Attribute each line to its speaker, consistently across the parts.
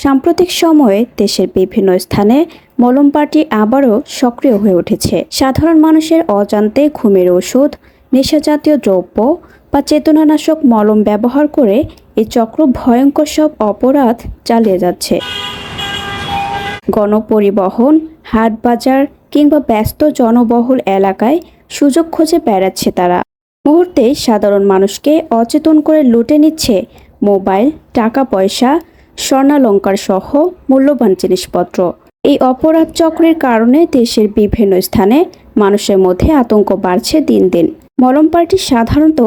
Speaker 1: সাম্প্রতিক সময়ে দেশের বিভিন্ন স্থানে মলম পার্টি আবারও সক্রিয় হয়ে উঠেছে। সাধারণ মানুষের অজান্তে ঘুমের ওষুধ, নেশাজাতীয় দ্রব্য বা চেতনানাশক মলম ব্যবহার করে এই চক্র ভয়ঙ্কর সব অপরাধ চালিয়ে যাচ্ছে। গণপরিবহন, হাট বাজার কিংবা ব্যস্ত জনবহুল এলাকায় সুযোগ খুঁজে বেড়াচ্ছে তারা। মুহূর্তে সাধারণ মানুষকে অচেতন করে লুটে নিচ্ছে মোবাইল, টাকা পয়সা, স্বর্ণালংকার সহ মূল্যবান জিনিসপত্র। এই অপরাধ চক্রের কারণে দেশের বিভিন্ন স্থানে মানুষের মধ্যে আতঙ্ক বাড়ছে দিন দিন। মলম পার্টি সাধারণত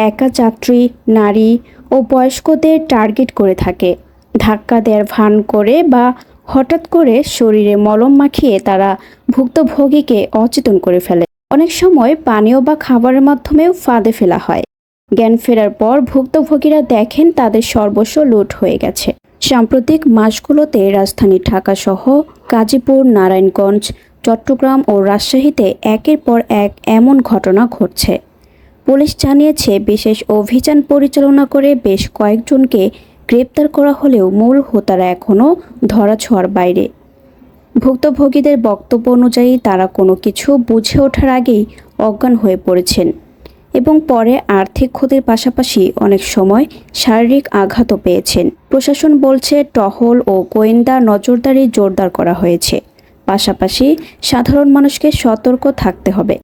Speaker 1: একা যাত্রী, নারী ও বয়স্কদের টার্গেট করে থাকে। ধাক্কা দেওয়ার ভান করে বা হঠাৎ করে শরীরে মলম মাখিয়ে তারা ভুক্তভোগীকে অচেতন করে ফেলে। অনেক সময় পানীয় বা খাবারের মাধ্যমেও ফাঁদে ফেলা হয়। জ্ঞান ফেরার পর ভুক্তভোগীরা দেখেন তাদের সর্বস্ব লুট হয়ে গেছে। সাম্প্রতিক মাসগুলোতে রাজধানী ঢাকাসহ গাজীপুর, নারায়ণগঞ্জ, চট্টগ্রাম ও রাজশাহীতে একের পর এক এমন ঘটনা ঘটছে। পুলিশ জানিয়েছে, বিশেষ অভিযান পরিচালনা করে বেশ কয়েকজনকে গ্রেপ্তার করা হলেও মূল হোতারা এখনও ধরাছোঁয়ার বাইরে। ভুক্তভোগীদের বক্তব্য অনুযায়ী তারা কোনো কিছু বুঝে ওঠার আগেই অজ্ঞান হয়ে পড়েছেন এবং পরে আর্থিক ক্ষতির পাশাপাশি অনেক সময় শারীরিক আঘাতও পেয়েছেন। প্রশাসন বলছে, টহল ও গোয়েন্দা নজরদারি জোরদার করা হয়েছে। পাশাপাশি সাধারণ মানুষকে সতর্ক থাকতে হবে।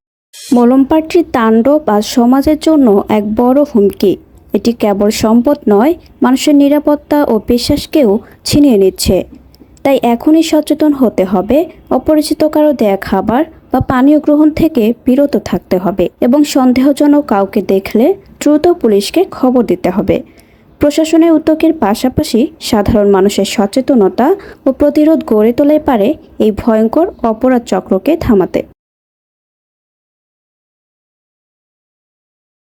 Speaker 1: মলম পার্টির তাণ্ডব আজ সমাজের জন্য এক বড় হুমকি। এটি কেবল সম্পদ নয়, মানুষের নিরাপত্তা ও বিশ্বাসকেও ছিনিয়ে নিচ্ছে। তাই এখনই সচেতন হতে হবে। অপরিচিত কারো দেয়া খাবার বা পানীয় গ্রহণ থেকে বিরত থাকতে হবে এবং সন্দেহজনক কাউকে দেখলে দ্রুত পুলিশকে খবর দিতে হবে। প্রশাসনের উদ্যোগের পাশাপাশি সাধারণ মানুষের সচেতনতা ও প্রতিরোধ গড়ে তোলাই পারে এই ভয়ঙ্কর অপরাধ চক্রকে থামাতে।